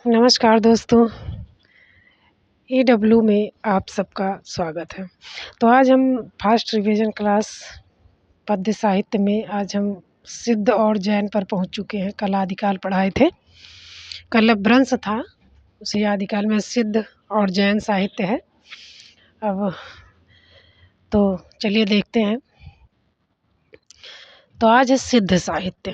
नमस्कार दोस्तों, AW में आप सबका स्वागत है। तो आज हम फर्स्ट रिवीजन क्लास पद्य साहित्य में आज हम सिद्ध और जैन पर पहुंच चुके हैं। कल आदिकाल पढ़ाए थे, कल अपभ्रंश था, उसी आदिकाल में सिद्ध और जैन साहित्य है। अब तो चलिए देखते हैं। तो आज है सिद्ध साहित्य।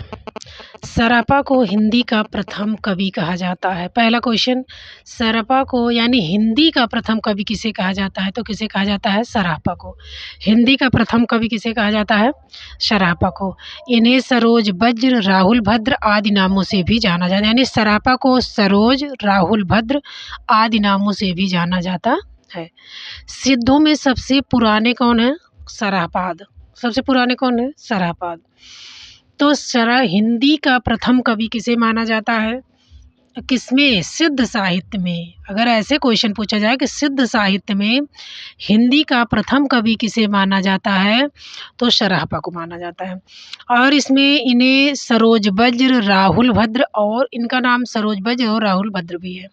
सरापा को हिंदी का प्रथम कवि कहा जाता है। पहला क्वेश्चन, सरापा को यानी हिंदी का प्रथम कवि किसे कहा जाता है? तो किसे कहा जाता है? सरापा को। हिंदी का प्रथम कवि किसे कहा जाता है? सरापा को। इन्हें सरोज, वज्र, राहुल भद्र आदि नामों से भी जाना जाता है। यानी सरापा को सरोज, राहुल भद्र आदि नामों से भी जाना जाता है। सिद्धों में सबसे पुराने कौन है? सरापाद। सबसे पुराने कौन है? सरापाद। तो हिंदी का प्रथम कवि किसे माना जाता है? किसमें? सिद्ध साहित्य में। अगर ऐसे क्वेश्चन पूछा जाए कि सिद्ध साहित्य में हिंदी का प्रथम कवि किसे माना जाता है, तो सरापा को माना जाता है। और इसमें इन्हें सरोज वज्र, राहुल भद्र, और इनका नाम सरोज वज्र और राहुल भद्र भी है।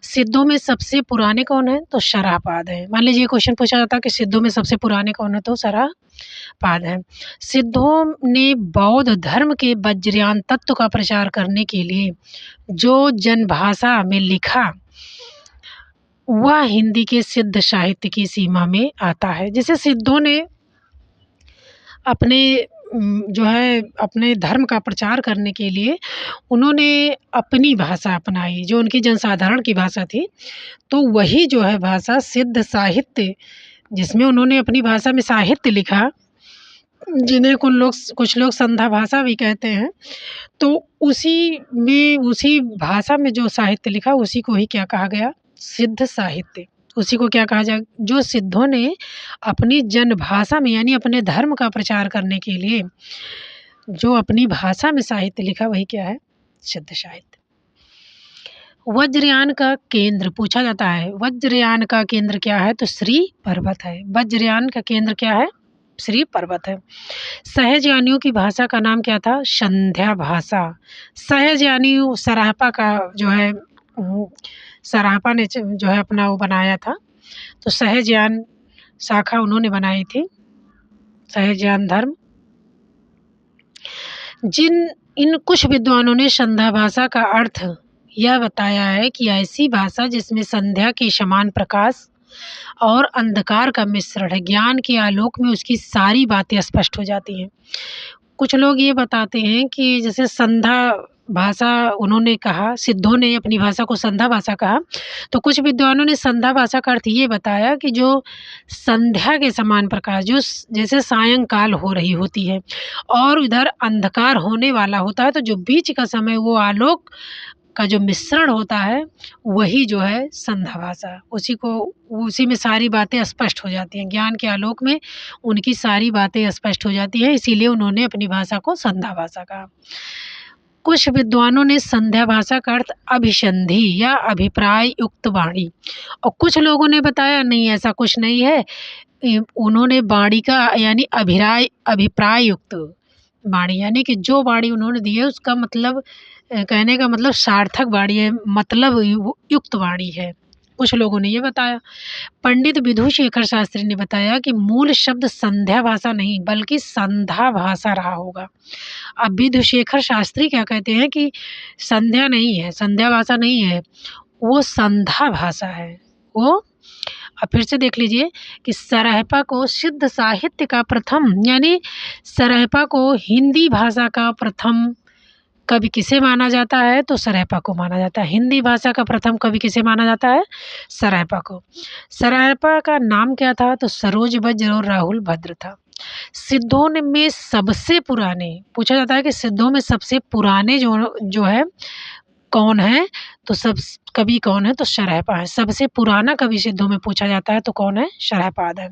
सिद्धों में सबसे पुराने कौन है? तो सरापाद है। मान लीजिए क्वेश्चन पूछा जाता है कि सिद्धों में सबसे पुराने कौन है, तो सरापाद है। सिद्धों ने बौद्ध धर्म के वज्रयान तत्व का प्रचार करने के लिए जो जनभाषा में लिखा, वह हिंदी के सिद्ध साहित्य की सीमा में आता है। जैसे सिद्धों ने अपने अपने धर्म का प्रचार करने के लिए उन्होंने अपनी भाषा अपनाई, जो उनकी जनसाधारण की भाषा थी। तो वही जो है भाषा सिद्ध साहित्य, जिसमें उन्होंने अपनी भाषा में साहित्य लिखा, जिन्हें कुछ लोग संधा भाषा भी कहते हैं। तो उसी भाषा में जो साहित्य लिखा, उसी को ही क्या कहा गया? सिद्ध साहित्य। उसी को क्या कहा जाए? जो सिद्धों ने अपनी जनभाषा में यानी अपने धर्म का प्रचार करने के लिए जो अपनी भाषा में साहित्य लिखा, वही क्या है? सिद्ध साहित्य। वज्रयान का केंद्र पूछा जाता है। वज्रयान का केंद्र क्या है? तो श्री पर्वत है। वज्रयान का केंद्र क्या है? श्री पर्वत है। सहज यानियों की भाषा का नाम क्या था? संध्या भाषा। सहज यानी सराहपा का जो है, सराहपा ने जो है अपना वो बनाया था। तो सहजयान शाखा उन्होंने बनाई थी, सहजयान धर्म। इन कुछ विद्वानों ने संध्या भाषा का अर्थ यह बताया है कि ऐसी भाषा जिसमें संध्या के समान प्रकाश और अंधकार का मिश्रण है। ज्ञान के आलोक में उसकी सारी बातें स्पष्ट हो जाती हैं। कुछ लोग ये बताते हैं कि जैसे संध्या भाषा उन्होंने कहा, सिद्धों ने अपनी भाषा को संध्या भाषा कहा, तो कुछ विद्वानों ने संध्या भाषा का अर्थ ये बताया कि जो संध्या के समान प्रकाश, जो जैसे सायंकाल हो रही होती है और इधर अंधकार होने वाला होता है, तो जो बीच का समय वो आलोक का जो मिश्रण होता है, वही जो है संध्या भाषा। उसी में सारी बातें स्पष्ट हो जाती हैं। ज्ञान के आलोक में उनकी सारी बातें स्पष्ट हो जाती हैं, इसीलिए उन्होंने अपनी भाषा को संध्या भाषा कहा। कुछ विद्वानों ने संध्या भाषा का अर्थ अभिसंधि या अभिप्राय युक्त वाणी, और कुछ लोगों ने बताया नहीं, ऐसा कुछ नहीं है। उन्होंने वाणी का यानी अभिप्राय युक्त वाणी, यानी कि जो वाणी उन्होंने दी है उसका मतलब, कहने का मतलब सार्थक वाणी है, मतलब युक्त वाणी है। कुछ लोगों ने ये बताया। पंडित विधुशेखर शास्त्री ने बताया कि मूल शब्द संध्या भाषा नहीं बल्कि संधा भाषा रहा होगा। अब विधुशेखर शास्त्री क्या कहते हैं कि संध्या नहीं है, संध्या भाषा नहीं है, वो संधा भाषा है वो। अब फिर से देख लीजिए कि सराहपा को सिद्ध साहित्य का प्रथम, यानी सराहपा को हिंदी भाषा का प्रथम कवि किसे माना जाता है? तो सराहपा को माना जाता है। हिंदी भाषा का प्रथम कवि किसे माना जाता है? सराहपा को। सराहपा का नाम क्या था? तो सरोज वज्र और राहुल भद्र था। सिद्धों में सबसे पुराने पूछा जाता है कि सिद्धों में सबसे पुराने जो है कौन है? तो सब कवि कौन है? तो सराहपा है। सबसे पुराना कवि सिद्धों में पूछा जाता है तो कौन है? सराहपाद है।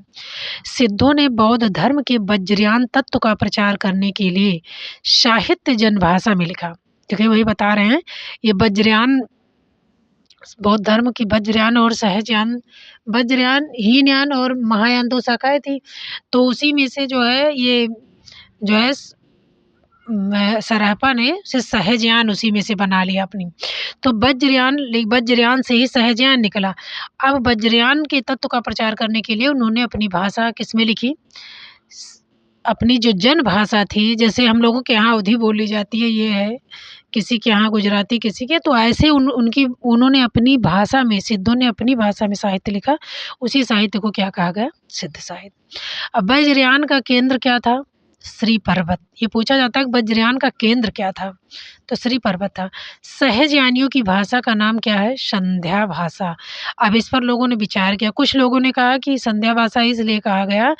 सिद्धों ने बौद्ध धर्म के वज्रयान तत्व का प्रचार करने के लिए साहित्य जनभाषा में लिखा। देखिए वही बता रहे हैं, ये वज्रयान, बौद्ध धर्म की वज्रयान और सहजयान, वज्रयान, हीनयान और महायान 2 शाखाएं थी। तो उसी में से जो है ये जो है सराहपा ने से सहजयान उसी में से बना लिया अपनी। तो वज्रयान से ही सहजयान निकला। अब वज्रयान के तत्व का प्रचार करने के लिए उन्होंने अपनी भाषा किसमें लिखी? अपनी जो जन भाषा थी, जैसे हम लोगों के यहाँ अवधी बोली जाती है, ये है, किसी के यहाँ गुजराती, किसी के, तो ऐसे उन्होंने अपनी भाषा में, सिद्धों ने अपनी भाषा में साहित्य लिखा। उसी साहित्य को क्या कहा गया? सिद्ध साहित्य। अब वज्रयान का केंद्र क्या था? श्री पर्वत। ये पूछा जाता है कि वज्रयान का केंद्र क्या था? तो श्री पर्वत था। सहजयानियों की भाषा का नाम क्या है? संध्या भाषा। अब इस पर लोगों ने विचार किया। कुछ लोगों ने कहा कि संध्या भाषा इसलिए कहा गया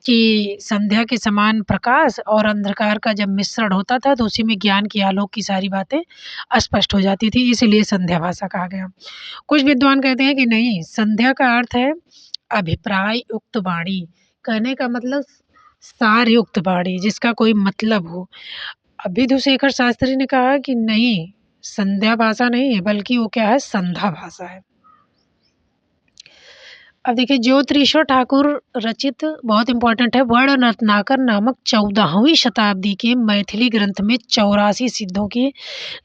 कि संध्या के समान प्रकाश और अंधकार का जब मिश्रण होता था तो उसी में ज्ञान की, आलोक की सारी बातें स्पष्ट हो जाती थी, इसलिए संध्या भाषा कहा गया। कुछ विद्वान कहते हैं कि नहीं, संध्या का अर्थ है अभिप्राय युक्त वाणी। कहने का मतलब सार युक्त वाणी, जिसका कोई मतलब हो। विधुशेखर शास्त्री ने कहा कि नहीं, संध्या भाषा नहीं है, बल्कि वो क्या है? संध्या भाषा है। अब देखिए, ज्योतिरीश्वर ठाकुर रचित, बहुत इंपॉर्टेंट है, वर्ण रत्नाकर नामक 14वीं शताब्दी के मैथिली ग्रंथ में 84 सिद्धों के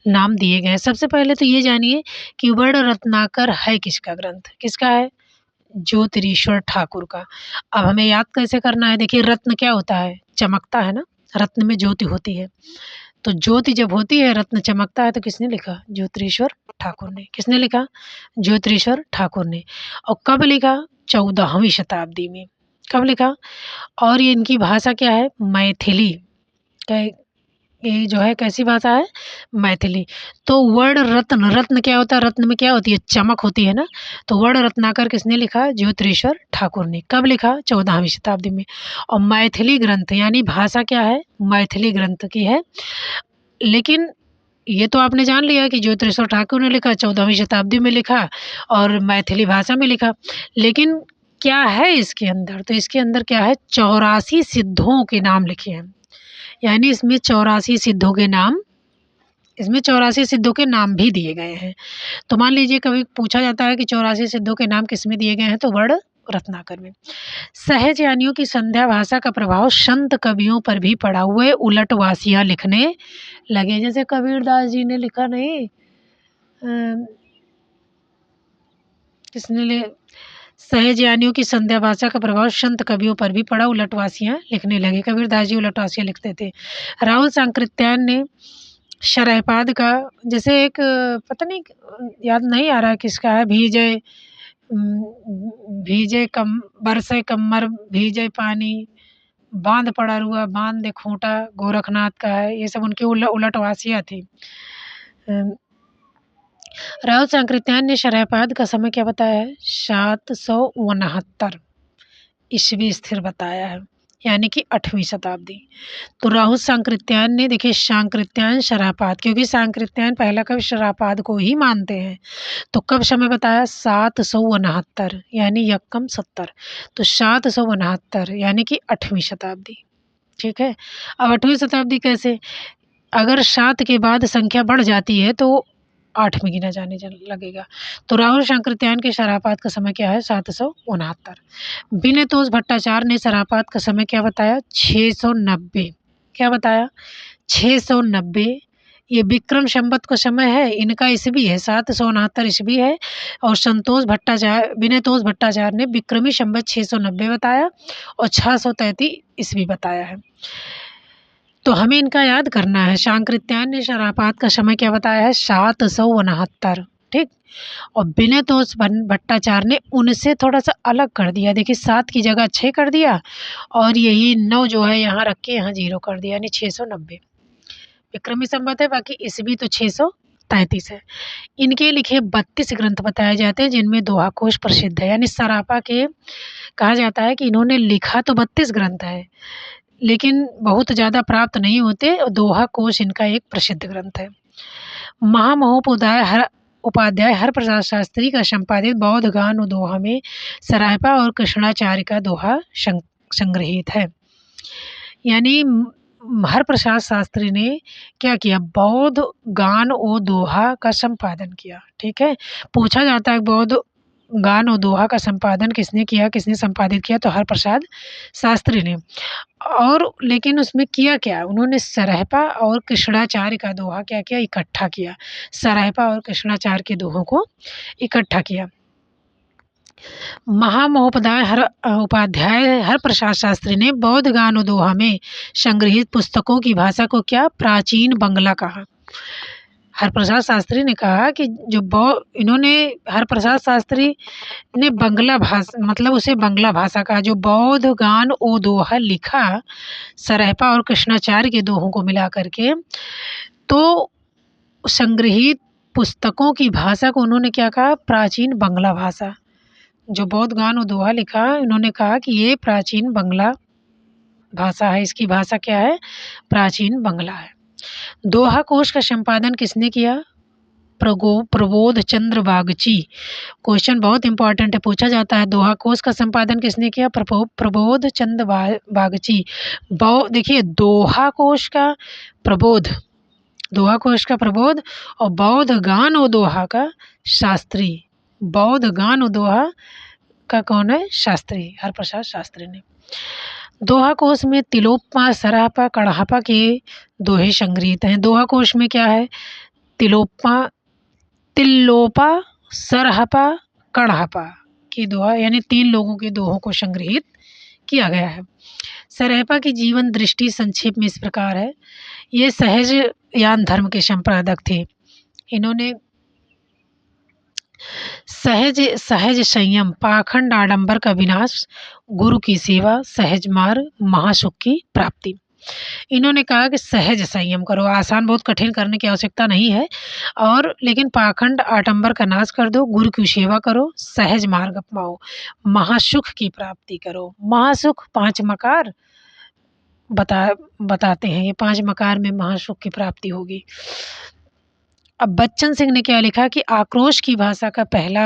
नाम दिए गए हैं। सबसे पहले तो ये जानिए कि वर्ण रत्नाकर है किसका ग्रंथ? किसका है? ज्योतिरीश्वर ठाकुर का। अब हमें याद कैसे करना है? देखिए, रत्न क्या होता है? चमकता है ना, रत्न में ज्योति होती है। तो ज्योति जब होती है, रत्न चमकता है, तो किसने लिखा? ज्योतिरीश्वर ठाकुर ने। किसने लिखा? ज्योतिरीश्वर ठाकुर ने। और कब लिखा? 14वीं शताब्दी में। कब लिखा? और ये इनकी भाषा क्या है? मैथिली। ये जो है कैसी भाषा है? मैथिली। तो वर्ण रत्न, रत्न क्या होता है? रत्न में क्या होती है? चमक होती है ना। तो वर्ण रत्नाकर किसने लिखा? ज्योतिरीश्वर ठाकुर ने। कब लिखा? 14वीं शताब्दी में। और मैथिली ग्रंथ यानी भाषा क्या है? मैथिली ग्रंथ की है। लेकिन ये तो आपने जान लिया कि ज्योतिरीश्वर ठाकुर ने लिखा, 14वीं शताब्दी में लिखा और मैथिली भाषा में लिखा। लेकिन क्या है इसके अंदर? तो इसके अंदर क्या है? 84 सिद्धों के नाम लिखे हैं। यानी इसमें 84 सिद्धों के नाम, इसमें 84 सिद्धों के नाम भी दिए गए हैं। तो मान लीजिए कभी पूछा जाता है कि 84 सिद्धों के नाम किसमें दिए गए हैं, तो वर्ण रत्नाकर में। सहजयानियों की संध्या भाषा का प्रभाव संत कवियों पर भी पड़ा। हुए उलटवासियाँ लिखने लगे। जैसे कबीरदास जी ने लिखा नहीं, किसने सहजयानियों की संध्या भाषा का प्रभाव संत कवियों पर भी पड़ा, उलटवासियाँ लिखने लगे। कबीरदास जी उलटवासियाँ लिखते थे। राहुल सांकृत्यायन ने शरयपाद का, जैसे एक, पता नहीं, याद नहीं आ रहा है किसका है, भीजे कम बरसे कमर भीजे पानी, बांध पड़ा रुआ बांध दे खूंटा, गोरखनाथ का है। ये सब उनकी उलटवासियाँ थी। राहुल सांकृत्यायन ने शरयपाद का समय क्या बताया है? 769 ईस्वी स्थिर बताया है, यानी कि 8वीं शताब्दी। तो राहुल सांकृत्यायन ने, देखिए, सांकृत्यायन शरापाद, क्योंकि सांकृत्यायन पहला कवि शरापाद को ही मानते हैं। तो कब समय बताया? 769 यानी यक्कम 70। तो 769 यानी कि 8वीं शताब्दी। ठीक है। अब 8वीं शताब्दी कैसे? अगर 7 के बाद संख्या बढ़ जाती है तो 8 में गिना जाने लगेगा। तो राहुल सांकृत्यायन के शरापात का समय क्या है? 769। विनयतोष भट्टाचार्य ने शरापात का समय क्या बताया? 690। क्या बताया? 690। ये विक्रम संवत का समय है, इनका ईस्वी है 769 ईस्वी है। और विनयतोष भट्टाचार्य ने विक्रमी संवत 690 बताया और 633 ईस्वी बताया है। तो हमें इनका याद करना है। सांकृत्यायन ने शरापात का समय क्या बताया है? 769। ठीक। और विनयतोष भट्टाचार्य ने उनसे थोड़ा सा अलग कर दिया। देखिए, 7 की जगह 6 कर दिया और यही 9 जो है यहाँ रख के यहाँ 0 कर दिया, यानी 690 विक्रमी संवत है। बाकी ईस्वी तो 633 है। इनके लिखे 32 ग्रंथ बताए जाते हैं, जिनमें दोहा कोश प्रसिद्ध है। यानी सरापा के कहा जाता है कि इन्होंने लिखा तो 32 ग्रंथ है, लेकिन बहुत ज़्यादा प्राप्त नहीं होते। दोहा कोश इनका एक प्रसिद्ध ग्रंथ है। उपाध्याय हरप्रसाद शास्त्री का संपादित बौद्ध गान दोहा में सरायपा और कृष्णाचार्य का दोहा संग्रहित है। यानी हरप्रसाद शास्त्री ने क्या किया? बौद्ध गान और दोहा का संपादन किया। ठीक है। पूछा जाता है बौद्ध गान और दोहा का संपादन किसने किया, किसने संपादित किया? तो हरप्रसाद शास्त्री ने। और लेकिन उसमें किया क्या? उन्होंने सरहपा और कृष्णाचार्य का दोहा क्या किया? इकट्ठा किया। सरहपा और कृष्णाचार्य के दोहों को इकट्ठा किया। उपाध्याय हरप्रसाद शास्त्री ने बौद्ध गान और दोहा में संग्रहित पुस्तकों की भाषा को क्या? प्राचीन बंगला कहा। हरप्रसाद शास्त्री ने कहा कि इन्होंने हरप्रसाद शास्त्री ने बंगला भाषा मतलब उसे बंगला भाषा कहा। जो बौद्ध गान ओ दोहा लिखा सरहपा और कृष्णाचार्य के दोहों को मिला करके, तो संग्रहित पुस्तकों की भाषा को उन्होंने क्या कहा? प्राचीन बंगला भाषा। जो बौद्ध गान और दोहा लिखा, इन्होंने कहा कि ये प्राचीन बंगला भाषा है। इसकी भाषा क्या है? प्राचीन बंगला है। दोहा कोश का संपादन किसने किया? प्रबोध चंद्र बागची। क्वेश्चन बहुत इंपॉर्टेंट है, पूछा जाता है। दोहा कोश का संपादन किसने किया? प्रबोध चंद्र बागची। देखिए, दोहा कोश का प्रबोध और बौद्ध गान और दोहा का शास्त्री। बौद्ध गान और दोहा का कौन है? शास्त्री, हरप्रसाद शास्त्री ने। दोहा कोश में तिलोपमा, सरहपा, कड़हपा के दोहे संग्रहित हैं। दोहा कोश में क्या है? तिल्लोपा, सरहपा, कड़हपा की दोहा, यानी 3 लोगों के दोहों को संग्रहित किया गया है। सरहपा की जीवन दृष्टि संक्षेप में इस प्रकार है। ये सहज यान धर्म के संपादक थे। इन्होंने सहज संयम, पाखंड आडंबर का विनाश, गुरु की सेवा, सहज मार्ग, महासुख की प्राप्ति। इन्होंने कहा कि सहज संयम करो, आसान बहुत कठिन करने की आवश्यकता नहीं है, और लेकिन पाखंड आडंबर का नाश कर दो, गुरु की सेवा करो, सहज मार्ग अपनाओ, महासुख की प्राप्ति करो। महासुख 5 मकार बताते हैं। ये 5 मकार में महासुख की प्राप्ति होगी। अब बच्चन सिंह ने क्या लिखा कि आक्रोश की भाषा का पहला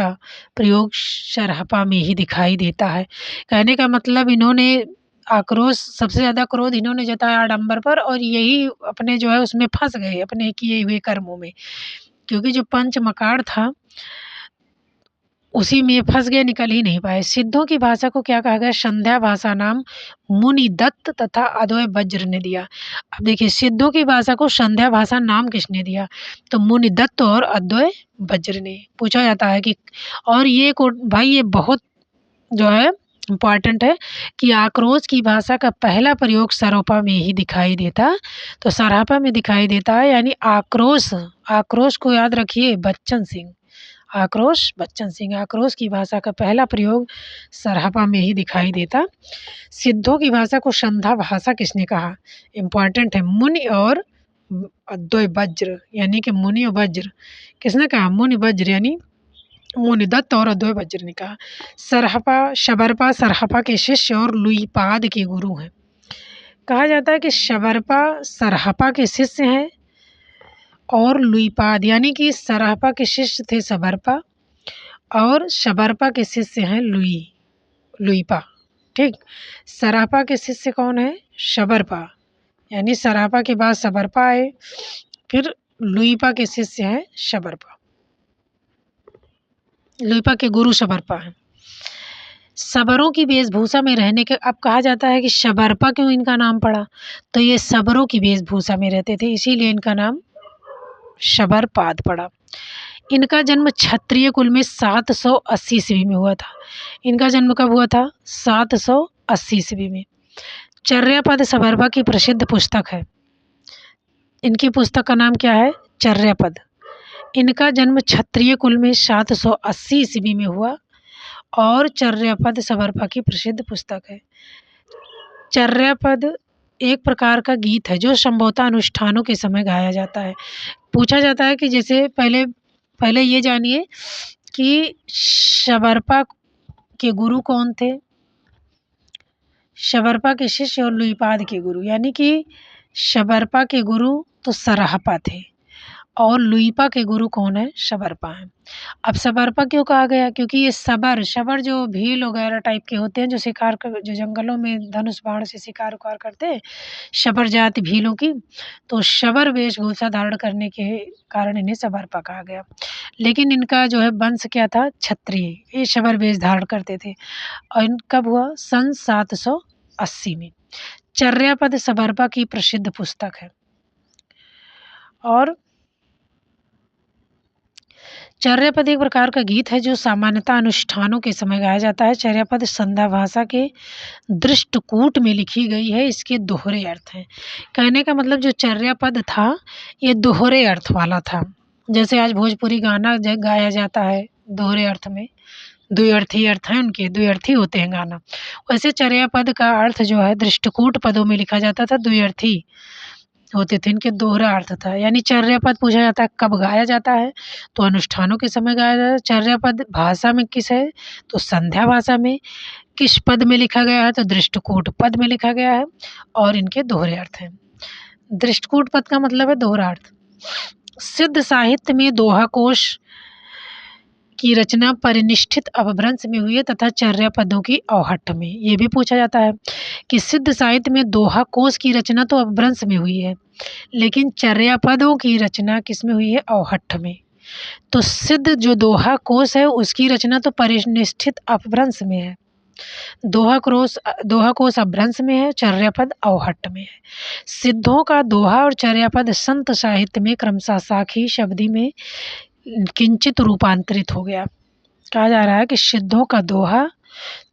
प्रयोग सरहपा में ही दिखाई देता है। कहने का मतलब, इन्होंने आक्रोश, सबसे ज़्यादा क्रोध इन्होंने जताया आडंबर पर, और यही अपने जो है उसमें फंस गए, अपने किए हुए कर्मों में, क्योंकि जो पंच मकार था उसी में फंस गए, निकल ही नहीं पाए। सिद्धों की भाषा को क्या कहा गया? संध्या भाषा नाम मुनि दत्त तथा अद्वय वज्र ने दिया। अब देखिए, सिद्धों की भाषा को संध्या भाषा नाम किसने दिया? तो मुनि दत्त और अद्वय वज्र ने। पूछा जाता है कि, और ये भाई ये बहुत जो है इम्पॉर्टेंट है कि आक्रोश की भाषा का पहला प्रयोग सरहपा में ही दिखाई देता, तो सरहपा में दिखाई देता है, यानी आक्रोश को याद रखिए, बच्चन सिंह। आक्रोश की भाषा का पहला प्रयोग सरहपा में ही दिखाई देता। सिद्धों की भाषा को संध्या भाषा किसने कहा? इम्पॉर्टेंट है, मुनि और अद्वय वज्र, यानी कि मुनि और वज्र। किसने कहा? मुनि वज्र, यानी मुनि दत्त और अद्वय वज्र ने कहा। शबरपा सरहपा के शिष्य और लुईपाद के गुरु हैं। कहा जाता है कि शबरपा सरहपा के शिष्य हैं और लुईपाद, यानी कि सरहपा के शिष्य थे शबरपा और शबरपा के शिष्य हैं लुईपा। ठीक, सरहपा के शिष्य कौन है? शबरपा, यानी सरहपा के बाद शबरपा आए, फिर लुईपा के शिष्य हैं शबरपा। लुईपा के गुरु शबरपा हैं। शबरों की वेशभूषा में रहने के, अब कहा जाता है कि शबरपा क्यों इनका नाम पड़ा? तो ये शबरों की वेशभूषा में रहते थे, इसीलिए इनका नाम शबरपाद पड़ा। इनका जन्म क्षत्रिय कुल में 780 ईस्वी में हुआ था। इनका जन्म कब हुआ था? 780 ईस्वी में। चर्यापद शबरपा की प्रसिद्ध पुस्तक है। इनकी पुस्तक का नाम क्या है? चर्यापद। इनका जन्म क्षत्रिय कुल में 780 ईस्वी में हुआ, और चर्यापद शबरपा की प्रसिद्ध पुस्तक है। चर्यापद एक प्रकार का गीत है जो संभवतः अनुष्ठानों के समय गाया जाता है। पूछा जाता है कि जैसे पहले ये जानिए कि शबरपा के गुरु कौन थे? शबरपा के शिष्य और लुईपाद के गुरु, यानी कि शबरपा के गुरु तो सरहपा थे और लुईपा के गुरु कौन है? शबरपा हैं। अब शबरपा क्यों कहा गया? क्योंकि ये शबर जो भील वगैरह टाइप के होते हैं, जो जंगलों में धनुष बाण से शिकार उकार करते हैं, शबर जाति भीलों की, तो शबर वेशभूषा धारण करने के कारण इन्हें शबरपा कहा गया। लेकिन इनका जो है वंश क्या था, क्षत्रिय, ये शबर वेश धारण करते थे। और कब हुआ, सन 780 में। चर्यापद सबरपा की प्रसिद्ध पुस्तक है। और चर्यापद एक प्रकार का गीत है जो सामान्यतः अनुष्ठानों के समय गाया जाता है। चर्यापद संध्या भाषा के दृष्टकूट में लिखी गई है। इसके दोहरे अर्थ हैं। कहने का मतलब जो चर्यापद था ये दोहरे अर्थ वाला था। जैसे आज भोजपुरी गाना गाया जाता है दोहरे अर्थ में, द्व्यर्थी अर्थ है उनके, द्व्यर्थी होते हैं गाना। वैसे चर्यापद का अर्थ जो है दृष्टकूट पदों में लिखा जाता था, द्व्यर्थी होते थे, इनके दोहरा अर्थ था। यानी चर्यापद पूछा जाता है कब गाया जाता है, तो अनुष्ठानों के समय गाया जाता है। चर्यापद भाषा में किस है, तो संध्या भाषा में। किस पद में लिखा गया है, तो दृष्टकूट पद में लिखा गया है। और इनके दोहरे अर्थ हैं। दृष्टकूट पद का मतलब है दोहरा अर्थ। सिद्ध साहित्य में दोहा कोश की रचना परिनिष्ठित अपभ्रंश में हुई है तथा चर्यापदों की अवहट्ठ में। ये भी पूछा जाता है कि सिद्ध साहित्य में दोहा कोश की रचना तो अपभ्रंश में हुई है, लेकिन चर्यापदों की रचना किस में हुई है, अवहट्ठ में। तो सिद्ध जो दोहा कोश है उसकी रचना तो परिनिष्ठित अपभ्रंश में है, दोहा कोश अपभ्रंश में है, चर्यापद अवहट्ठ में है। सिद्धों का दोहा और चर्यापद संत साहित्य में क्रमशः साखी शब्दी में किंचित रूपांतरित हो गया। कहा जा रहा है कि सिद्धों का दोहा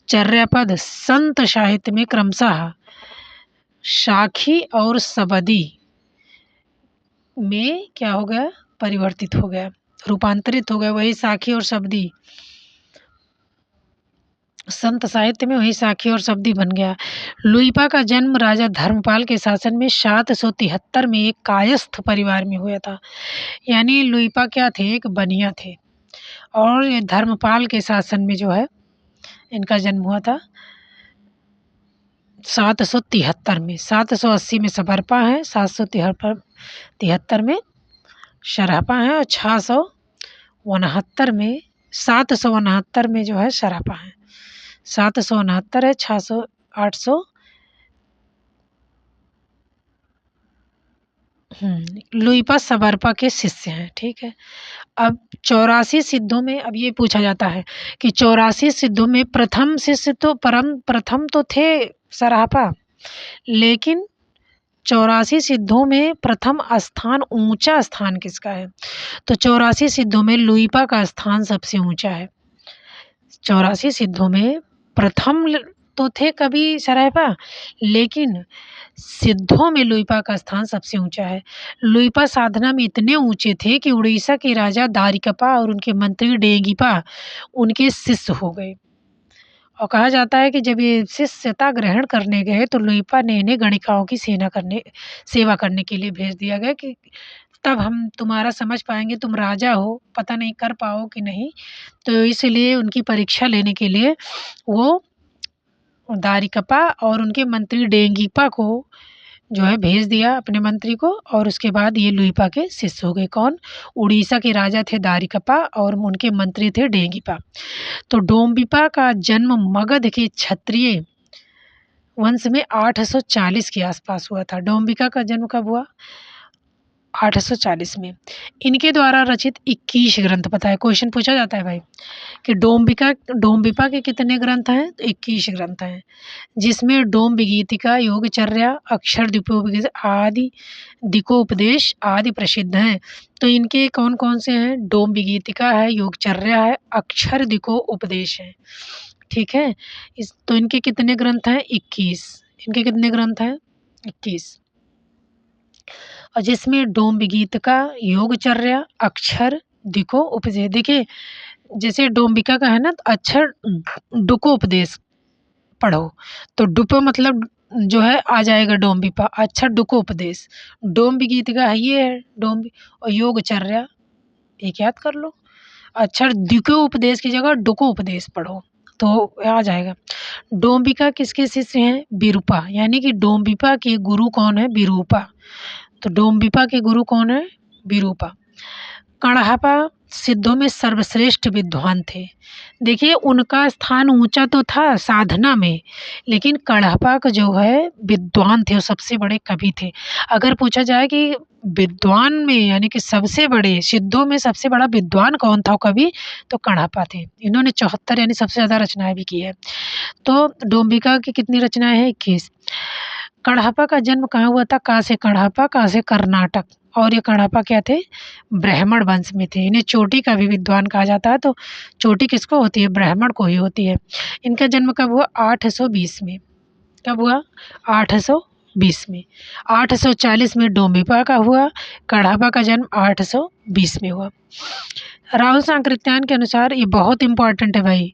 चर्यापद संत साहित्य में क्रमशः साखी और शबदी में क्या हो गया, परिवर्तित हो गया, रूपांतरित हो गया। वही साखी और शबदी संत साहित्य में वही साखी और शबदी बन गया। लुइपा का जन्म राजा धर्मपाल के शासन में 773 में एक कायस्थ परिवार में हुआ था। यानी लुइपा क्या थे, एक बनिया थे। और ये धर्मपाल के शासन में जो है इनका जन्म हुआ था 773 में। 780 में सबरपा है, 773 में शरापा है, और 669 में 769 में जो है शरापा है। 769 है, 600 800 लुइपा सबरपा के शिष्य हैं। ठीक है। अब 84 सिद्धों में अब ये पूछा जाता है कि 84 सिद्धों में प्रथम शिष्य तो प्रथम तो थे सरापा, लेकिन 84 सिद्धों में प्रथम स्थान, ऊंचा स्थान किसका है, तो 84 सिद्धों में लुइपा का स्थान सबसे ऊंचा है। 84 सिद्धों में प्रथम तो थे कभी सरापा, लेकिन सिद्धों में लुइपा का स्थान सबसे ऊंचा है। लुइपा साधना में इतने ऊंचे थे कि उड़ीसा के राजा दारिकपा और उनके मंत्री डेंगिपा उनके शिष्य हो गए। और कहा जाता है कि जब ये शिष्यता ग्रहण करने गए तो लुइपा ने इन्हें गणिकाओं की सेवा करने के लिए भेज दिया गया कि तब हम तुम्हारा समझ पाएंगे, तुम राजा हो, पता नहीं कर पाओ कि नहीं। तो इसलिए उनकी परीक्षा लेने के लिए वो दारिकपा और उनके मंत्री डेंगिपा को जो है भेज दिया, अपने मंत्री को। और उसके बाद ये लुइपा के शिष्य हो गए। कौन, उड़ीसा के राजा थे दारिकपा और उनके मंत्री थे डेंगिपा। तो डोम्बिपा का जन्म मगध के क्षत्रिय वंश में 840 के आसपास हुआ था। डोम्बिका का जन्म कब हुआ, 840 में। इनके द्वारा रचित 21 ग्रंथ बताए। क्वेश्चन पूछा जाता है भाई कि डोम्बिपा के कितने ग्रंथ हैं, तो 21 ग्रंथ हैं, जिसमें डोम्बिगीतिका, योगचर्या, अक्षर दीपोपदेश आदि, दिकोपदेश आदि प्रसिद्ध हैं। तो इनके कौन कौन से हैं, डोम्बिगीतिका है, योगचर्या है, अक्षर दिको उपदेश है। ठीक है। तो इनके कितने ग्रंथ हैं, 21। इनके कितने ग्रंथ हैं, 21। और जिसमें डोम्बिगीतिका, योगचर्या, अक्षर दिको उपदेश। देखिए जैसे डोम्बिका का है ना, तो अक्षर डुको उपदेश पढ़ो, तो डुपो मतलब जो है आ जाएगा डोम्बिपा, अक्षर डुको उपदेश। डोम्बिगीतिका है ये है डोम्बी, और योगचर्या एक याद कर लो। अक्षर दिको उपदेश की जगह डुको उपदेश पढ़ो तो आ जाएगा। डोम्बिका किसके शिष्य हैं, विरूपा, यानी कि डोम्बिपा के गुरु कौन है, विरूपा। तो डोम्बिपा के गुरु कौन है, विरूपा। कणहपा सिद्धों में सर्वश्रेष्ठ विद्वान थे। देखिए उनका स्थान ऊँचा तो था साधना में, लेकिन कण्हपा का जो है विद्वान थे, वो सबसे बड़े कवि थे। अगर पूछा जाए कि विद्वान में यानी कि सबसे बड़े सिद्धों में सबसे बड़ा विद्वान कौन था कवि, तो कण्हपा थे। इन्होंने 74 यानी सबसे ज़्यादा रचनाएँ भी की है। तो डोम्बिका की कितनी रचनाएँ हैं? 21। कण्हपा का जन्म कहाँ हुआ था? का से कण्हपा, का से कर्नाटक। और ये कण्हपा क्या थे? ब्राह्मण वंश में थे। इन्हें चोटी का भी विद्वान कहा जाता है, तो चोटी किसको होती है? ब्राह्मण को ही होती है। इनका जन्म कब हुआ? 820 में। कब हुआ? 820 में। 840 में डोम्बिका का हुआ, कण्हपा का जन्म 820 में हुआ। राहुल सांकृत्यायन के अनुसार ये बहुत इम्पोर्टेंट है भाई,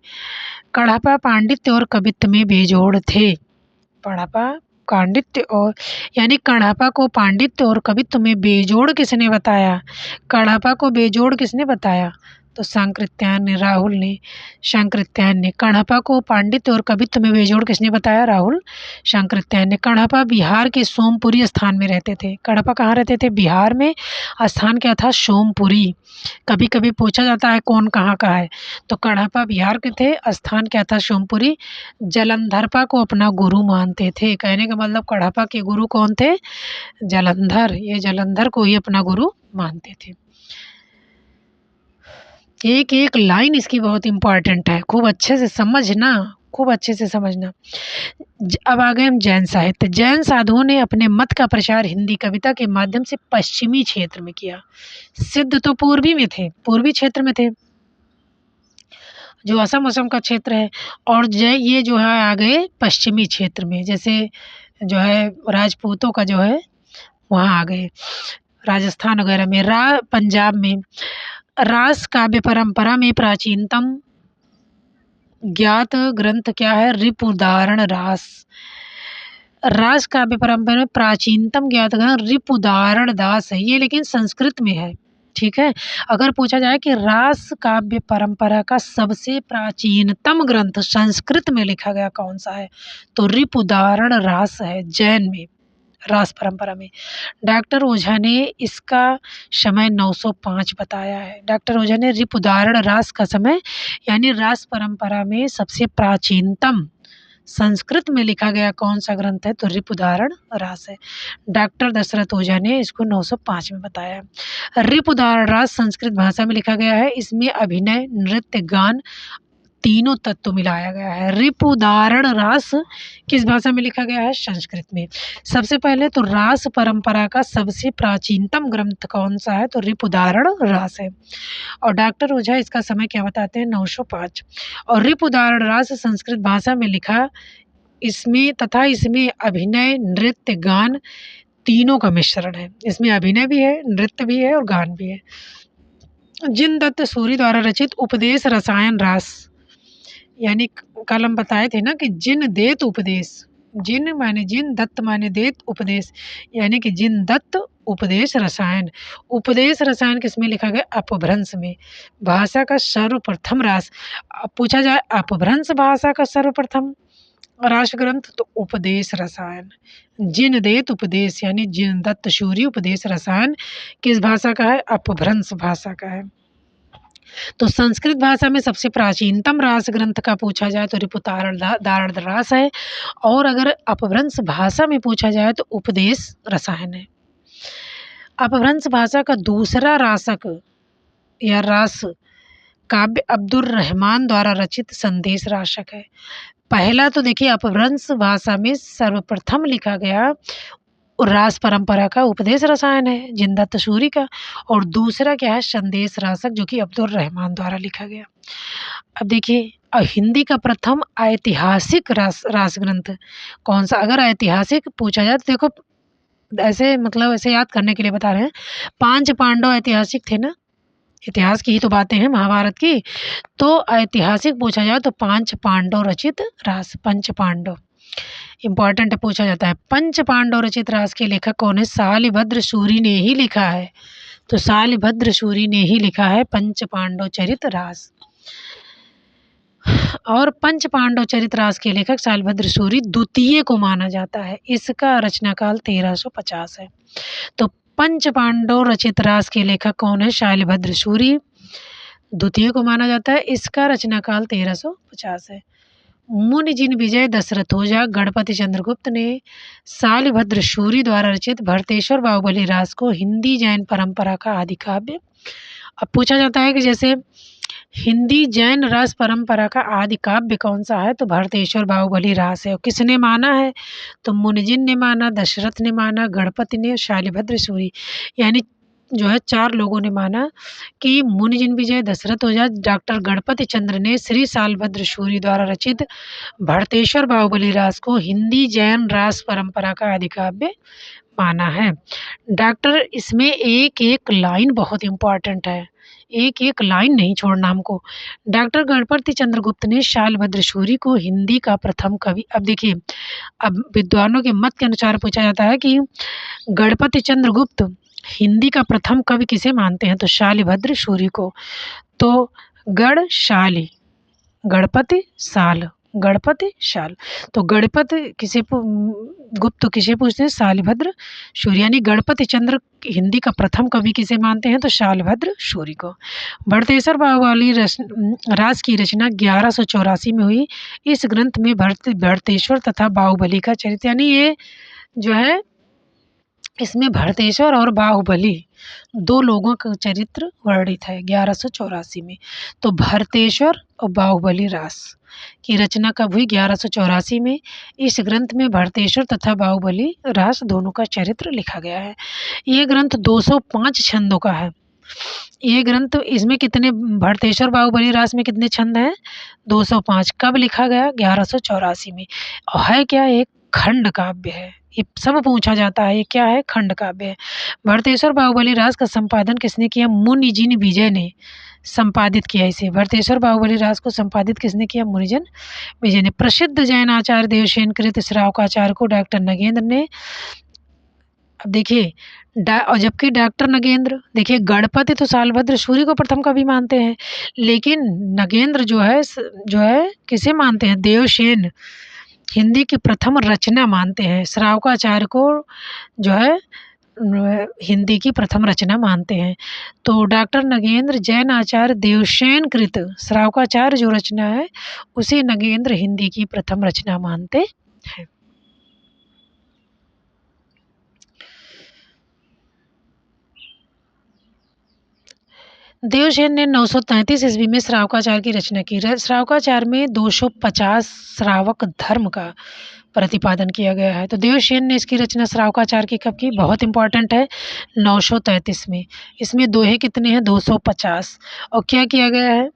कण्हपा पांडित्य और कवित्व में बेजोड़ थे। कण्हपा पांडित्य और यानी कण्हपा को पांडित्य और कवित्व में बेजोड़ किसने बताया? कण्हपा को बेजोड़ किसने बताया? तो सांकृत्यायन ने, राहुल ने, सांकृत्यायन ने। कण्हपा को पांडित्य और कवित्व में बेजोड़ किसने बताया? राहुल सांकृत्यायन ने। कण्हपा बिहार के सोमपुरी स्थान में रहते थे। कण्हपा कहाँ रहते थे? बिहार में। स्थान क्या था? सोमपुरी। कभी कभी पूछा जाता है कौन कहाँ का है, तो कण्हपा बिहार के थे, स्थान क्या था? सोमपुरी। जलंधरपा को अपना गुरु मानते थे। कहने का मतलब कण्हपा के गुरु कौन थे? जलंधर। ये जलंधर को ही अपना गुरु मानते थे। एक एक लाइन इसकी बहुत इम्पोर्टेंट है, खूब अच्छे से समझना, खूब अच्छे से समझना। अब आ गए हम जैन साहित्य। जैन साधुओं ने अपने मत का प्रचार हिंदी कविता के माध्यम से पश्चिमी क्षेत्र में किया। सिद्ध तो पूर्वी में थे, पूर्वी क्षेत्र में थे, जो असम का क्षेत्र है। और ये जो है आ गए पश्चिमी क्षेत्र में, जैसे जो है राजपूतों का जो है वहाँ आ गए, राजस्थान वगैरह में, पंजाब में। रास काव्य परंपरा में प्राचीनतम ज्ञात ग्रंथ क्या है? रिपुदारण रास। रास काव्य परंपरा में प्राचीनतम ज्ञात ग्रंथ रिपुदारण दास है, ये लेकिन संस्कृत में है। ठीक है, अगर पूछा जाए कि रास काव्य परंपरा का सबसे प्राचीनतम ग्रंथ संस्कृत में लिखा गया कौन सा है, तो रिपुदारण रास है, जैन में, रास परंपरा में। डॉक्टर ओझा ने इसका समय 905 बताया है। डॉक्टर ओझा ने रिपुदारण रास का समय यानी रास परंपरा में सबसे प्राचीनतम संस्कृत में लिखा गया कौन सा ग्रंथ है, तो रिपुदारण रास है। डॉक्टर दशरथ ओझा ने इसको 905 में बताया। रिपुदारण रास संस्कृत भाषा में लिखा गया है। इसमें अभिनय, नृत्य, गान तीनों तत्व मिलाया गया है। रिपुदारण रास किस भाषा में लिखा गया है? संस्कृत में। सबसे पहले तो रास परंपरा का सबसे प्राचीनतम ग्रंथ कौन सा है, तो रिपुदारण रास है। और डॉक्टर ओझा इसका समय क्या बताते हैं? 905। और रिपुदारण रास संस्कृत भाषा में लिखा, इसमें तथा इसमें अभिनय, नृत्य, गान तीनों का मिश्रण है। इसमें अभिनय भी है, नृत्य भी है और गान भी है। जिन दत्त सूरी द्वारा रचित उपदेश रसायन रास, यानी कल हम बताए थे ना कि जिन देत उपदेश, जिन माने जिन, दत्त माने देत, उपदेश यानी कि जिन दत्त उपदेश रसायन। उपदेश रसायन किसमें लिखा गया? अपभ्रंश में। भाषा का सर्वप्रथम रास, अब पूछा जाए अपभ्रंश भाषा का सर्वप्रथम रास ग्रंथ, तो उपदेश रसायन। जिन देत उपदेश यानी जिन दत्त सूरी उपदेश रसायन किस भाषा का है? अपभ्रंश भाषा का है। तो संस्कृत भाषा में सबसे प्राचीनतम रास ग्रंथ का पूछा जाए तो रिपुदारण रास है। और अगर अपभ्रंश भाषा में पूछा जाए तो उपदेश रसायन है। अपभ्रंश भाषा का दूसरा रासक या रास काव्य अब्दुल रहमान द्वारा रचित संदेश रासक है। पहला तो देखिए अपभ्रंश भाषा में सर्वप्रथम लिखा गया रास परंपरा का उपदेश रसायन है, जिनदत्त सूरी का। और दूसरा क्या है? संदेश रासक, जो कि अब्दुल रहमान द्वारा लिखा गया। अब देखिए हिंदी का प्रथम ऐतिहासिक रास ग्रंथ कौन सा? अगर ऐतिहासिक पूछा जाए तो देखो ऐसे मतलब ऐसे याद करने के लिए बता रहे हैं, 5 पांडव ऐतिहासिक थे ना, इतिहास की ही तो बातें हैं महाभारत की। तो ऐतिहासिक पूछा जाए तो 5 पांडव रचित रास, पंच पांडव इम्पॉर्टेंट पूछा जाता है। पंच पांडव रचित रास के लेखक कौन है? शालिभद्र सूरी ने ही लिखा है। तो शालिभद्र सूरी ने ही लिखा है पंच पांडव चरित रास। और पंच पांडव चरित रास के लेखक शालिभद्र सूरी द्वितीय को माना जाता है। इसका रचनाकाल 1350 है। तो पंच पांडव रचित रास के लेखक कौन है? शालिभद्र सूरी। द्वितीय को माना जाता है। इसका रचना काल 1350 है। मुनि जिन विजय दशरथोजा गणपति चंद्रगुप्त ने शालिभद्र शूरी द्वारा रचित भरतेश्वर बाहुबली रास को हिंदी जैन परंपरा का आदि काव्य। अब पूछा जाता है कि जैसे हिंदी जैन रास परंपरा का आदि काव्य कौन सा है, तो भरतेश्वर बाहुबली रास है। और किसने माना है, तो मुनिजिन ने माना, दशरथ ने माना, गणपति ने, शालिभद्र शूरी, यानी जो है 4 लोगों ने माना कि मुनिजिन विजय दशरथ ओझा डॉक्टर गणपति चंद्र ने श्री शालभद्र शूरी द्वारा रचित भरतेश्वर बाहुबली रास को हिंदी जैन रास परंपरा का आदि काव्य माना है। डॉक्टर इसमें एक एक लाइन बहुत इम्पॉर्टेंट है, एक एक लाइन नहीं छोड़ना हमको। डॉक्टर गणपति चंद्रगुप्त ने शालभद्र शूरी को हिंदी का प्रथम कवि। अब देखिए, अब विद्वानों के मत के अनुसार पूछा जाता है कि गणपति चंद्रगुप्त हिंदी का प्रथम कवि किसे मानते हैं, तो शालिभद्र शूरी को। तो गढ़ शाली, गणपति साल, गणपति शाल, तो गणपति किसे गुप्त किसे पूछते हैं, शालिभद्र शूरी, यानी गणपति चंद्र हिंदी का प्रथम कवि किसे मानते हैं, तो शालभद्र शूरी को। भरतेश्वर बाहुबली रास की रचना 1184 में हुई। इस ग्रंथ में भरतेश्वर तथा बाहुबली का चरित्र, यानी ये जो है इसमें भरतेश्वर और बाहुबली 2 लोगों का चरित्र वर्णित है 1184 में। तो भरतेश्वर और बाहुबली रास की रचना कब हुई, 1184 में। इस ग्रंथ में भरतेश्वर तथा बाहुबली रास दोनों का चरित्र लिखा गया है। ये ग्रंथ 205 छंदों का है। ये ग्रंथ, इसमें कितने, भरतेश्वर बाहुबली रास में कितने छंद हैं, 205। कब लिखा गया, 1184 में। और है क्या, एक खंड काव्य है। ये सब पूछा जाता है, ये क्या है, खंड काव्य है। भरतेश्वर बाहुबली रास का संपादन किसने किया, मुनिजिन विजय ने संपादित किया इसे। भरतेश्वर बाहुबली रास को संपादित किसने किया, मुनिजिन विजय ने। प्रसिद्ध जैन आचार्य देवसेन कृत श्रावकाचार्य को डॉक्टर नगेंद्र ने। अब देखिए, और जबकि डॉक्टर नगेंद्र, देखिए गणपति तो शालभद्र शूरी को प्रथम कवि मानते हैं, लेकिन नगेंद्र जो है किसे मानते हैं, देवसेन हिंदी की प्रथम रचना मानते हैं। श्रावकाचार्य को जो है हिंदी की प्रथम रचना मानते हैं। तो डॉक्टर नगेंद्र जैन आचार्य देवसेन कृत श्रावकाचार्य जो रचना है उसे नगेंद्र हिंदी की प्रथम रचना मानते हैं। देवसेन ने 933 ईस्वी में श्रावकाचार्य की रचना की। श्रावकाचार्य में 250 श्रावक धर्म का प्रतिपादन किया गया है। तो देवसेन ने इसकी रचना श्रावकाचार्य की कब की, बहुत इंपॉर्टेंट है, 933 में। इसमें दोहे कितने हैं, 250। और क्या किया गया है,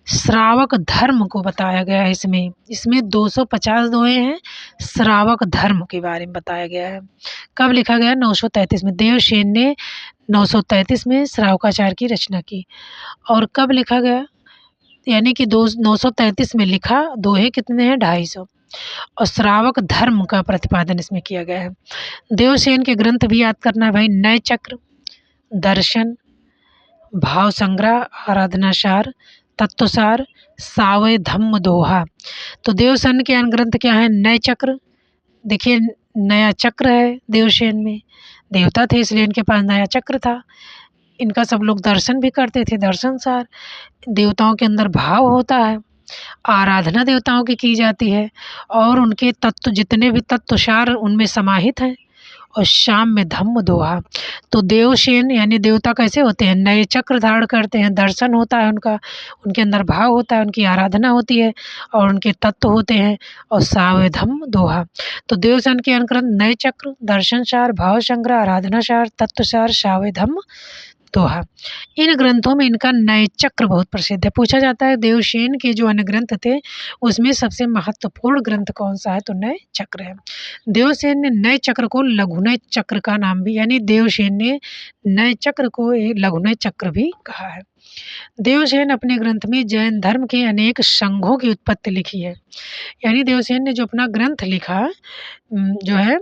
श्रावक धर्म को बताया गया है इसमें 250 दोहे हैं, श्रावक धर्म के बारे में बताया गया है। कब लिखा गया, 933 में। देवसेन ने 933 में श्रावकाचार्य की रचना की। और कब लिखा गया, यानी कि 933 में लिखा। दोहे कितने हैं, 250। और श्रावक धर्म का प्रतिपादन इसमें किया गया है। देवसेन के ग्रंथ भी याद करना है भाई, नय चक्र, दर्शन, भाव संग्रह, आराधनासार, तत्वसार, सावय धम्म दोहा। तो देवसेन के अन्य ग्रंथ क्या है, नय चक्र, देखिए नया चक्र है देवसेन में, देवता थे इसलिए इनके पास नया चक्र था। इनका सब लोग दर्शन भी करते थे, दर्शन सार। देवताओं के अंदर भाव होता है, आराधना देवताओं की जाती है, और उनके तत्व जितने भी तत्वसार उनमें समाहित हैं। और शाम में धम्म दोहा। तो देवसेन यानी देवता कैसे होते हैं, नए चक्र धारण करते हैं, दर्शन होता है उनका, उनके अंदर भाव होता है, उनकी आराधना होती है, और उनके तत्व होते हैं। और सावे धम्म दोहा। तो देवसेन के अनुग्रंथ नए चक्र, दर्शन सार, भाव संग्रह, आराधना सार, तत्व सार, सावे धम्म दोहा। इन ग्रंथों में इनका नए चक्र बहुत प्रसिद्ध है। पूछा जाता है देवसेन के जो अन्य ग्रंथ थे उसमें सबसे महत्वपूर्ण ग्रंथ कौन सा है, तो नए चक्र है। देवसेन ने नए चक्र को लघुनय चक्र का नाम भी, यानी देवसेन ने नए चक्र को लघुनय चक्र भी कहा है। देवसेन अपने ग्रंथ में जैन धर्म के अनेक संघों की उत्पत्ति लिखी है। यानी देवसेन ने जो अपना ग्रंथ लिखा जो है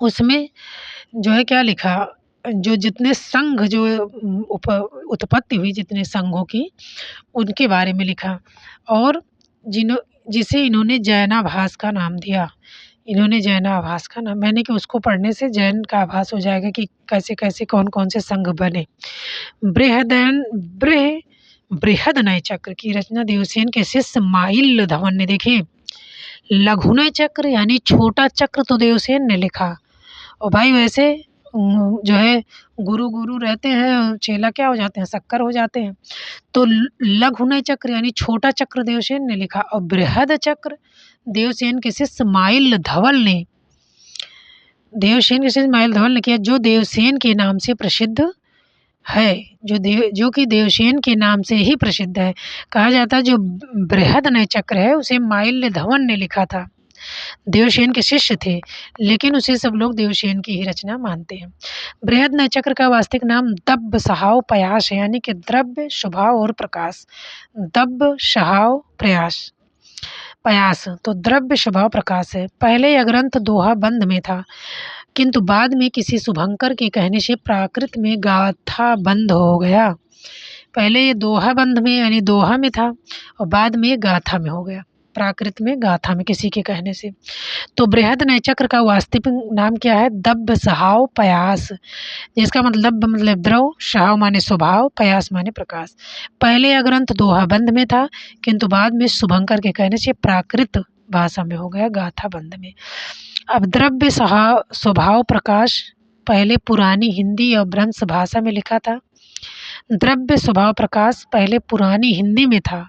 उसमें जो है क्या लिखा, जो जितने संघ जो उत्पत्ति हुई जितने संघों की, उनके बारे में लिखा। और जिसे इन्होंने जैनाभास का नाम दिया, इन्होंने जैनाभास का नाम, यानी कि उसको पढ़ने से जैन का आभास हो जाएगा कि कैसे-कैसे, कौन-कौन से संघ बने। बृहदन बृह बृहदनय चक्र की रचना देवसेन के शिष्य माइल धवन ने, देखिए लघुनय चक्र यानी छोटा चक्र तो देवसेन ने लिखा, और भाई वैसे जो है गुरु गुरु रहते हैं, चेला क्या हो जाते हैं, शक्कर हो जाते हैं। तो लघुनय चक्र यानी छोटा चक्र देवसेन ने लिखा, और बृहद चक्र देवसेन के शिष्य माइल धवल ने, देवसेन के शिष्य माइल धवल ने किया, जो देवसेन के नाम से प्रसिद्ध है, जो कि देवसेन के नाम से ही प्रसिद्ध है। कहा जाता है जो बृहदनय चक्र है उसे माइल धवन ने लिखा था, देवसेन के शिष्य थे, लेकिन उसे सब लोग देवसेन की ही रचना मानते हैं। बृहदनय चक्र का वास्तविक नाम दब्ब सहाव प्रयास है, यानी कि द्रव्य स्वभाव और प्रकाश। दब्ब सहाव प्रयास प्रयास तो द्रव्य स्वभाव प्रकाश है। पहले यह ग्रंथ दोहा बंद में था, किंतु बाद में किसी शुभंकर के कहने से प्राकृत में गाथा बंद हो गया। पहले ये दोहा बंद में यानी दोहा में था, और बाद में ये गाथा में हो गया, प्राकृत में गाथा में किसी के कहने से। तो बृहदनय चक्र का वास्तविक नाम क्या है? दब्ब सहाव पयास, जिसका मतलब द्रव, सहाव माने स्वभाव, पयास माने प्रकाश। पहले यह ग्रंथ दोहा बंद में था, किंतु बाद में शुभंकर के कहने से प्राकृत भाषा में हो गया, गाथा बंद में। अब द्रव्य स्वभाव प्रकाश पहले पुरानी हिंदी और भ्रंश भाषा में लिखा था। द्रव्य स्वभाव प्रकाश पहले पुरानी हिंदी में था,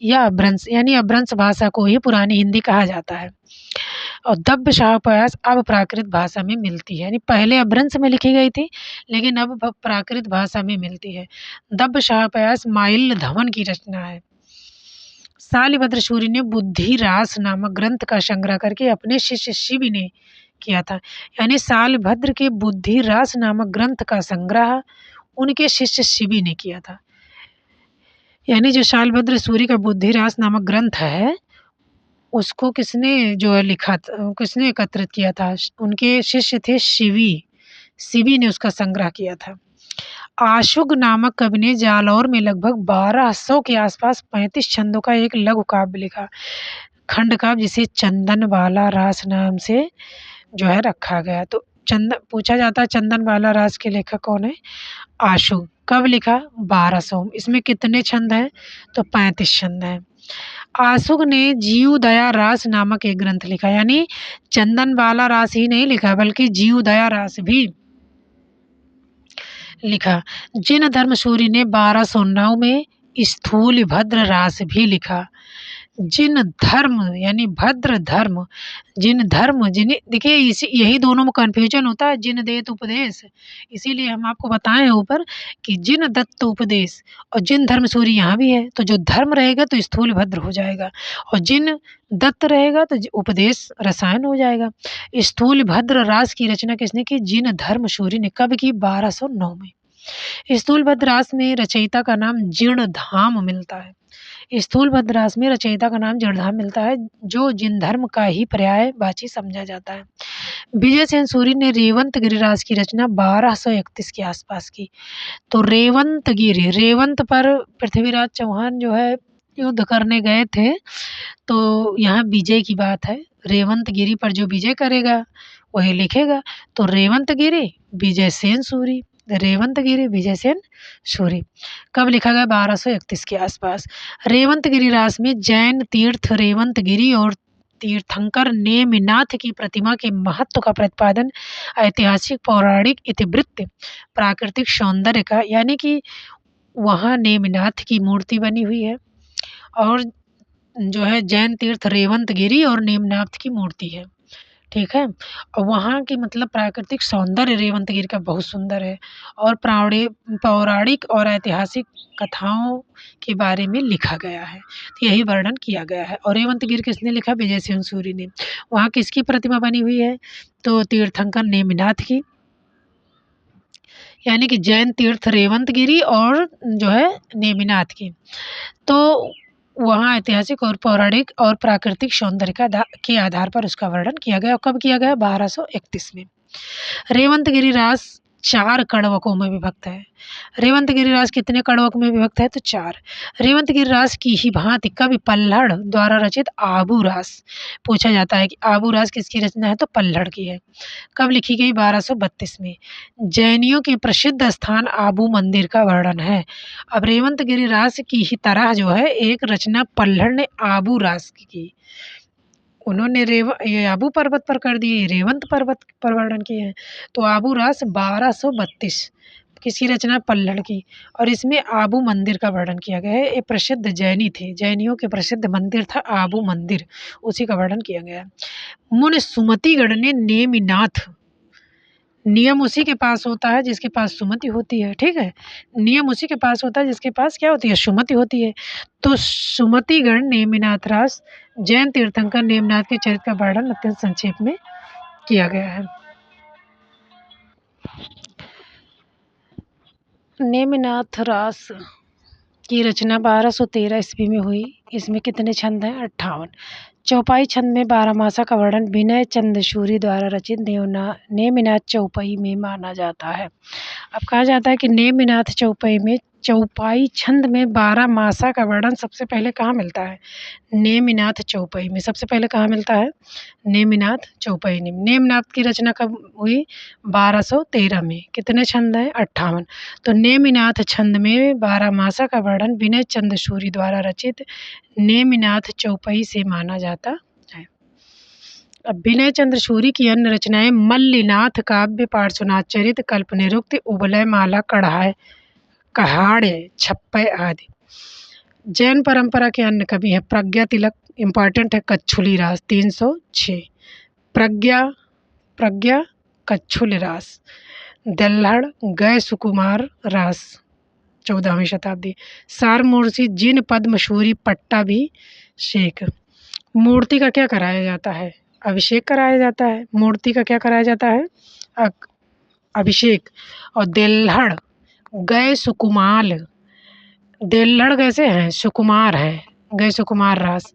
या अभ्रंश यानी अभ्रंश भाषा को ही पुरानी हिंदी कहा जाता है, और दब्ब स्वभाव प्रकाश अब प्राकृत भाषा में मिलती है, यानी पहले अभ्रंश में लिखी गई थी लेकिन अब प्राकृत भाषा में मिलती है। दब्ब स्वभाव प्रकाश माइल धवन की रचना है। शालिभद्र सूरि ने बुद्धि रास नामक ग्रंथ का संग्रह करके अपने शिष्य शिवि ने किया था, यानी शालिभद्र के बुद्धि रास नामक ग्रंथ का संग्रह उनके शिष्य शिवि ने किया था। यानी जो शालिभद्र सूरि का बुद्धि रास नामक ग्रंथ है उसको किसने जो है लिखा था, किसने एकत्रित किया था? उनके शिष्य थे शिवि, शिवि ने उसका संग्रह किया था। आशुग नामक कवि ने जालौर में लगभग 1200 के आसपास 35 छंदों का एक लघु काव्य लिखा, खंड काव्य, जिसे चंदन वाला रास नाम से जो है रखा गया। तो पूछा जाता है चंदन वाला रास के लेखक कौन है? आशुग। कब लिखा? 1200। इसमें कितने छंद हैं? तो 35 छंद हैं। आशुग ने जीव दया रास नामक एक ग्रंथ लिखा, यानी चंदन वाला रास ही नहीं लिखा बल्कि जीव दया रास भी लिखा। जिन धर्म सूरि ने 1209 में स्थूल भद्र रास भी लिखा। जिन धर्म यानी भद्र धर्म, जिन धर्म जिन, देखिए यही दोनों में कन्फ्यूजन होता है, जिन देत उपदेश, इसीलिए हम आपको बताए हैं ऊपर कि जिन दत्त उपदेश, और जिन धर्म सूरि यहाँ भी है, तो जो धर्म रहेगा तो स्थूल भद्र हो जाएगा, और जिन दत्त रहेगा तो उपदेश रसायन हो जाएगा। स्थूल भद्र रास की रचना किसने की? जिन धर्म सूरि ने। कब की? 1209 में। स्थूल भद्र रास में रचयिता का नाम जीर्णधाम मिलता है। स्थूल भद्र रास में रचयिता का नाम जीर्णधाम मिलता है, जो जिन धर्म का ही पर्यायवाची समझा जाता है। विजय सेन सूरि ने रेवंत गिरिराज की रचना 1231 के आसपास की। तो रेवंत गिरि, रेवंत पर पृथ्वीराज चौहान जो है युद्ध करने गए थे, तो यहाँ विजय की बात है। रेवंत गिरि पर जो विजय करेगा वही लिखेगा। तो रेवंत गिरि विजय सेन सूरि, रेवंत गिरि विजय सेन सूरि। कब लिखा गया? 1231 के आसपास। रेवंत गिरि रास में जैन तीर्थ रेवंत गिरि और तीर्थंकर नेमिनाथ की प्रतिमा के महत्व का प्रतिपादन, ऐतिहासिक, पौराणिक, इतिवृत्त, प्राकृतिक सौंदर्य का, यानी कि वहाँ नेमिनाथ की मूर्ति बनी हुई है, और जो है जैन तीर्थ रेवंत गिरि और नेमिनाथ की मूर्ति है, ठीक है। और वहाँ की मतलब प्राकृतिक सौंदर्य रेवंत गिरि का बहुत सुंदर है, और पौराणिक और ऐतिहासिक कथाओं के बारे में लिखा गया है, तो यही वर्णन किया गया है। और रेवंत गिरि किसने लिखा? विजय सेन सूरि ने। वहाँ किसकी प्रतिमा बनी हुई है? तो तीर्थंकर नेमिनाथ की, यानी कि जैन तीर्थ रेवंत गिरि और जो है नेमिनाथ की। तो वहाँ ऐतिहासिक और पौराणिक और प्राकृतिक सौंदर्य के आधार पर उसका वर्णन किया गया। और कब किया गया? 1231 में। रेवंत गिरि रास 4 कड़वकों में विभक्त है। रेवंत गिरिराज कितने कड़वक में विभक्त है? तो 4। रेवंत गिरिराज की ही भांति कवि पल्हड़ द्वारा रचित आबू रास, पूछा जाता है कि आबू रास किसकी रचना है? तो पल्हड़ की है। कब लिखी गई? 1232 में। जैनियों के प्रसिद्ध स्थान आबू मंदिर का वर्णन है। अब रेवंत गिरिराज की ही तरह जो है एक रचना पल्हड़ ने आबू रास की, उन्होंने ये आबू पर्वत पर कर दिए, रेवंत पर्वत पर वर्णन किए हैं। तो आबू रास 1232 किसकी रचना? पल्हड़ की। और इसमें आबू मंदिर का वर्णन किया गया है। ये प्रसिद्ध जैनी थे, जैनियों के प्रसिद्ध मंदिर था आबू मंदिर, उसी का वर्णन किया गया है। मुन सुमतिगढ़ ने नेमिनाथ, नियम उसी के पास होता है जिसके पास सुमति होती है, ठीक है। नियम उसी के पास होता है जिसके पास क्या होती है? सुमति होती है। तो सुमतिगढ़ नेमिनाथ रास जैन तीर्थंकर नेमिनाथ के चरित्र का वर्णन अत्यंत संक्षेप में किया गया है। नेमिनाथ रास की रचना 1213 ईस्वी में हुई। इसमें कितने छंद हैं? 58। चौपाई छंद में 12 मासा का वर्णन विनय चंद सूरी द्वारा रचित नेमिनाथ चौपाई में माना जाता है। अब कहा जाता है कि नेमिनाथ चौपाई छंद में 12 मासा का वर्णन सबसे पहले कहाँ मिलता है? नेमिनाथ चौपाई में। सबसे पहले कहाँ मिलता है? नेमिनाथ चौपाई में। नेमिनाथ की रचना कब हुई? 1213 में। कितने छंद हैं? 58। तो नेमिनाथ छंद में 12 मासा का वर्णन विनय चंद सूरी द्वारा रचित नेमिनाथ चौपाई से माना जाता है। अब विनय चंद्र सूरी की अन्य रचनाएं मल्लिनाथ काव्य, पार्श्वनाथ चरित, कल्पनिरुक्त, उबलय माला, कहाड़े, छप्पय आदि। जैन परंपरा के अन्य कवि हैं प्रज्ञा तिलक, इम्पॉर्टेंट है, कच्छुली रास 306। प्रज्ञा कच्छुल रास। दल्हड़ गय सुकुमार रास 14वीं शताब्दी। सारमूर्ति जिन पद्मशूरी पट्टाभिषेक। मूर्ति का क्या कराया जाता है? अभिषेक कराया जाता है। मूर्ति का क्या कराया जाता है? अभिषेक। और देल्हड़ गए सुकुमाल, देल्हड़ कैसे हैं? सुकुमार हैं, गए सुकुमार रास।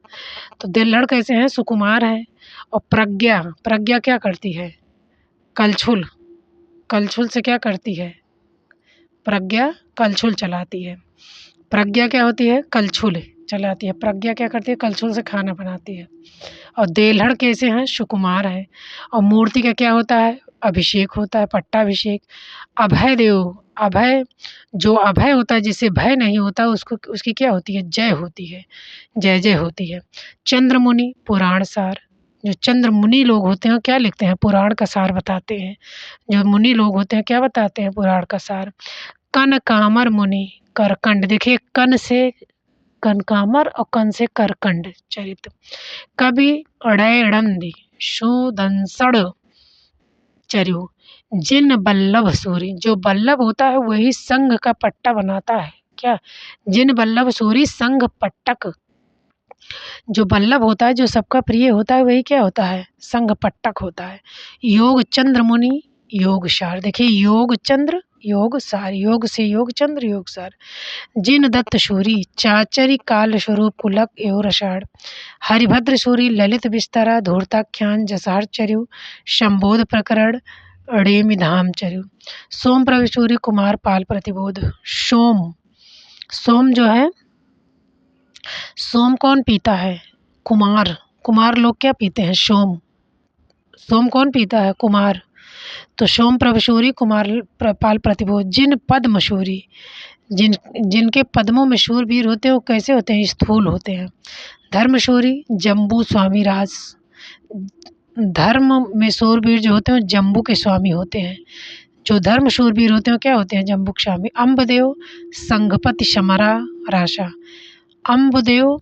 तो देल्हड़ कैसे हैं? सुकुमार हैं। और प्रज्ञा क्या करती है? कलछुल से क्या करती है? प्रज्ञा कलछुल चलाती है। प्रज्ञा क्या होती है? कलछुल चलाती है। प्रज्ञा क्या करती है? कलछुल से खाना बनाती है। और देल्हड़ कैसे हैं? सुकुमार हैं। और मूर्ति का क्या होता है? अभिषेक होता है, पट्टाभिषेक। अभय देव, जो अभय होता है, जिसे भय नहीं होता, उसकी क्या होती है? जय होती है, जय होती है। चंद्रमुनि पुराण सार, जो चंद्र मुनि लोग होते हैं क्या लिखते हैं? पुराण का सार बताते हैं। जो मुनि लोग होते हैं क्या बताते हैं? पुराण का सार। कनकामर मुनि करकंड, देखिए कन से कनकामर और कन से करकंड चरित्र। कवि अड़ैड़ंदी सुदंसड़ चरु। जिन बल्लभ सूरी, जो बल्लभ होता है वही संघ का पट्टा बनाता है। क्या? जिन बल्लभ सूरी संघ पट्टक, जो बल्लभ होता है, जो सबका प्रिय होता है, वही क्या होता है? संघ पट्टक होता है। योग चंद्र मुनि योग सार, देखिए योग चंद्र योग सार, योग से योग चंद्र योग सार। जिन दत्त सूरी चाचरी काल स्वरूप कुलक एवं रसाड़। हरिभद्र सूरी ललित विस्तरा धूर्ताख्यान जसार चरु संबोध प्रकरण अड़ेमी धाम चरु। सोम प्रभु सूरी कुमार पाल प्रतिबोध। सोम जो है, सोम कौन पीता है? कुमार लोग क्या पीते हैं? सोम कौन पीता है? कुमार। तो सोम प्रभशूरी कुमार पाल प्रतिबोध। जिन पद्मशूरी, जिनके पद्मों में शूरवीर होते हैं वो कैसे होते हैं? स्थूल होते हैं। धर्मशूरी जम्बू स्वामी राज, धर्म में शूरवीर जो होते हैं जम्बू के स्वामी होते हैं। जो धर्म शूरवीर होते हैं क्या होते हैं? जम्बू के स्वामी। अम्बदेव संघपति शमरा राशा। अम्बदेव,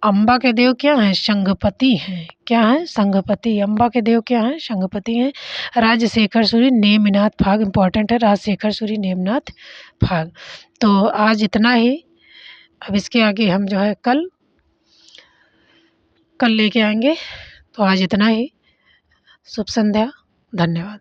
अम्बा के देव क्या हैं? संघपति हैं। क्या हैं? संघपति। अम्बा के देव क्या हैं? संघपति हैं। राजशेखर सूरी नेमिनाथ फाग, इम्पॉर्टेंट है, राजशेखर सूरी नेमिनाथ फाग। तो आज इतना ही। अब इसके आगे हम जो है कल लेके आएंगे। तो आज इतना ही। शुभ संध्या, धन्यवाद।